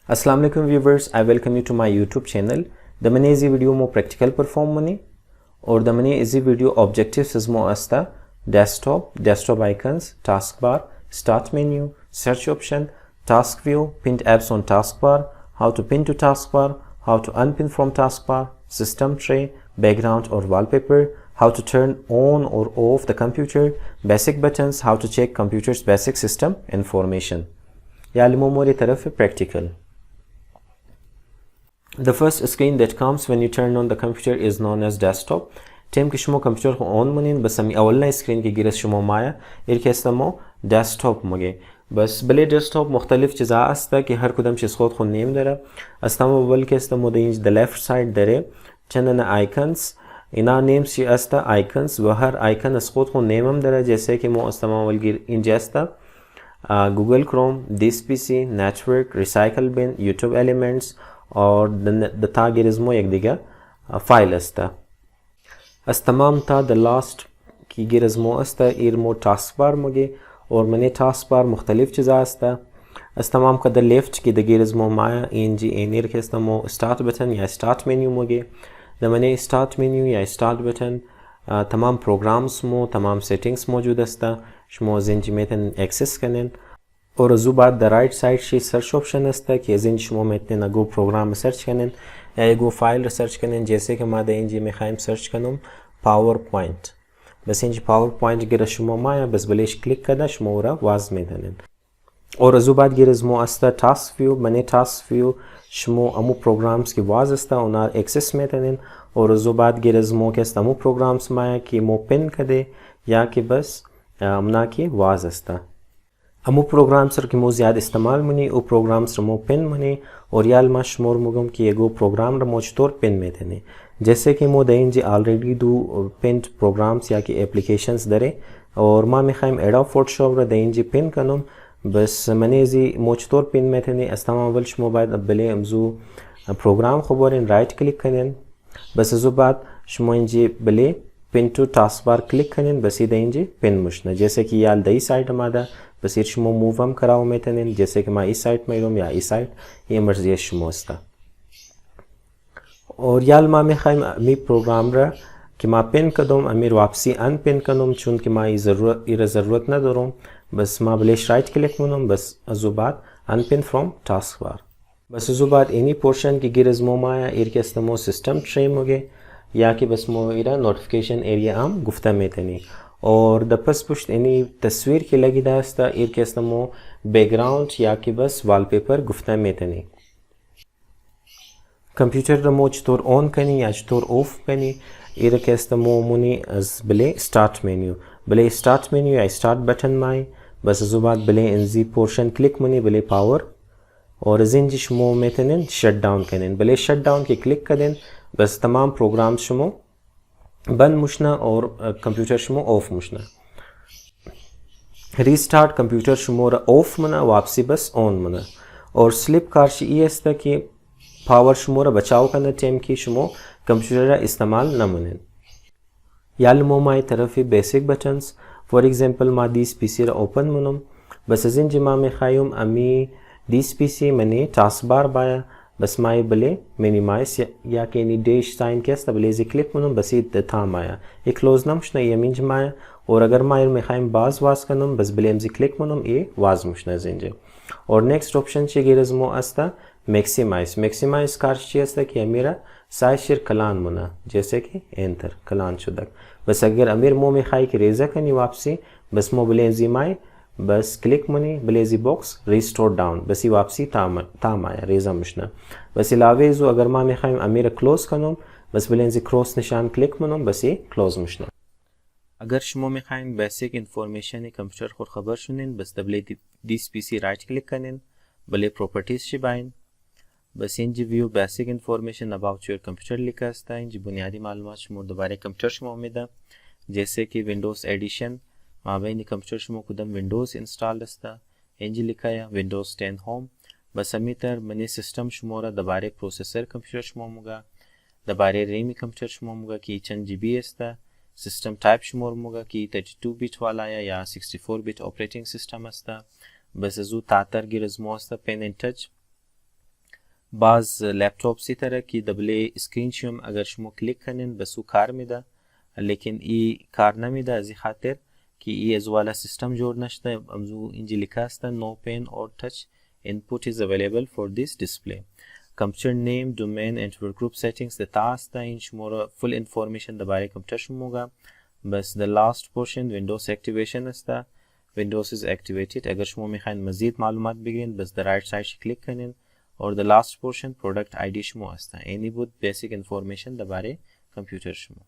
Assalamu alaikum viewers, I welcome you to my YouTube channel. दमने easy video मो practical perform मनी और दमने इजी वीडियो ऑब्जेक्टिव्स इसमो अस्ता desktop icons, taskbar, start menu, search option, task view, pinned apps on taskbar, how to pin to taskbar, how to unpin from taskbar, system tray, background or wallpaper, how to turn on or off the computer, basic buttons, how to check computer's basic system information. يعلموا موري طرف practical. The first screen that comes when you turn on the computer is known as desktop. تم كشمو كمبيوتر on منين بس أمي أولنا screen كي جيرس شمو مايا إركستمو desktop مجي بس بلي desktop مختلف جزاء أستا كي هر كدام چیز خود نیم داره استمو بل كستمو دینج the left side داره چندنا icons اینا names چی استا icons و هر icon اس خود نیم داره جیسے کہ مو استمو بل گیر اینجا استا Google Chrome, this PC, network, recycle bin, YouTube elements और the تاگیرزمو یک دیگه فایل استا استمام تا the last کی گیرزمو استا ایرمو taskbar مگه और मने taskbar मुख्तलिफ चीज़ा استا استمام का the left की the گیرزمو माया इंजी एनीर के استمو start button या start menu मगे the मने start menu या start button तमाम programs मो तमाम settings मौजूद استا شمو زنجی میتن access کنن और जो बाद the right side she search option استا कि زنجی شمو میتن اگو program search کنن یا اگو file search کنن जैसे कि ما ده इंजी میخوایم search کنم PowerPoint بس इंजी PowerPoint गिरा شمو مایا بس بلیش کلیک کده شمو را واز میتنن और जो बाद गिरज मो استا task view मने task view شمو امو programs की वाज استا उनार access میتنن और जो बाद गिरज मो के استا امو programs माया कि मो pin कده या कि बस امنا की वाज استا امو प्रोग्राम्स की मो ज्यादा इस्तेमाल मनी ओ प्रोग्राम्स रमो पिन मनी और याल मा शमोर मुगम की एगो प्रोग्राम रमो चतोर पिन में थे जैसे कि मो दें जी ऑलरेडी दो पिन प्रोग्राम्स या कि एप्लीकेशंस दरे और मा में खाइम एडोब फोटोशॉप र दें जी पिन कनुम बस मने जी मो चतोर पिन में थे इस्तेमाल शमो बाद अबले अमजू प्रोग्राम खबरन राइट क्लिक करें बस जो बात शमो जी बले पिन टू टास्कबार क्लिक करें बस दें जी पिन मुशना जैसे कि याल दई साइड मादा बस ये शमो मूव हम कराओ में थे जैसे कि मैं इस साइड में रूम या इस साइड ये मर्जी शमो इसका और याल मा में खाइम मी प्रोग्राम रा कि मा पिन कदम अमीर वापसी अन पिन कदम चुन कि मा ज़रूरत न दरूम बस मा बलेश राइट क्लिक मुनम बस अजुबात अन पिन फ्रॉम टास्क बार बस अजुबात एनी पोर्शन की गिरज मो माया एर के इस्तेमो सिस्टम ट्रेम हो गए या कि बस मो इरा नोटिफिकेशन एरिया आम गुफ्ता में थे और दपस पुष्ट एनी तस्वीर की लगी दास्ता एर के इस्तेमो बैकग्राउंड या कि बस वॉलपेपर गुफ्ता में थे कंप्यूटर रमो चतोर ऑन कनी या चतोर ऑफ कनी एर के इस्तेमो मुनी अज बले स्टार्ट मेन्यू या स्टार्ट बटन माई बस जुबात बले इंजी पोर्शन क्लिक मुनी बले पावर और जिंजी शमो में थे शट डाउन कनें बले शट डाउन के क्लिक करें बस तमाम प्रोग्राम शमो बंद मुशना और कंप्यूटर शमो ऑफ मुशना रीस्टार्ट कंप्यूटर शमो ऑफ मना वापसी बस ऑन मना और स्लिप कारशी ये अस्ता कि पावर शमो बचाव करना टाइम की शमो कंप्यूटर इस्तेमाल न मने याल मो माई तरफ बेसिक बटन्स फॉर एग्जांपल मा दिस पीसी ओपन मनम बस जिन जिमा में खायुम अमी दिस पीसी मने टास्क बार बाया बस माई बले मिनिमाइज या कि नी डैश साइन के अस्ता बले जी क्लिक मनम बस ये था माया ये क्लोज नमशना ये मिंज माया और अगर मायर में खाइम बाज वाज कनम बस बले एमजी क्लिक मनम ये वाज मुशना जिंजे और नेक्स्ट ऑप्शन चे गिरजमो अस्ता मैक्सिमाइज कारशी अस्ता कि अमीरा साइशिर कलान मुना जैसे कि एंटर कलान शुदक बस अगर अमीर मो में खाई की रेजा कनी वापसी बस मो बले एमजी माई बस क्लिक मनी बलेजी बॉक्स रिस्टोर डाउन बसी वापसी ताम आया रेजा मुशना बस इलावे जो अगर मा में खाइम अमीर क्लोज कनुम बस बलेजी क्रॉस निशान क्लिक मनम बसी क्लोज मुशना अगर शमो में खाइम बेसिक इंफॉर्मेशन कंप्यूटर खुद खबर शुनिन बस दबले दिस पीसी राइट क्लिक कनें बले प्रॉपर्टीज शिबाइन बस इंजी view basic information about your computer लिखा अस्ता इंजी बुनियादी मालूमात शमो दोबारे कंप्यूटर शमो उम्मीदा जैसे कि Windows addition माबैनी computer शमो कुदम Windows install अस्ता इंजी लिखा या विंडोज 10 होम बस अमीतर money system शमोरा दोबारे processor computer शमो muga दोबारे ramie computer शमो muga की चंद जीबी अस्ता सिस्टम टाइप शमोर मुगा की 32 बिट वाला या 64 बिट ऑपरेटिंग सिस्टम अस्ता बस अजू तातर गिरजमो अस्ता पेन एंड टच باز لابتوب سی طرح کی دبلی سکرین شم اگر شما کلیک کنین بسو کار میده لیکن ای کار نمیده از این خاطر که ای از والا سیستم جور نشده امزو اینجا لکه هسته no pen or touch input is available for this display. Computer name, domain, and workgroup settings the task ده این شما را full information درباره کامپیوتر شما گم بس the last portion Windows activation است Windows is activated. اگر شما میخواین مزید معلومات بگیرین بس در right side کلیک کنین or the last portion product ID شما است اینی بود basic information درباره کامپیوتر شما.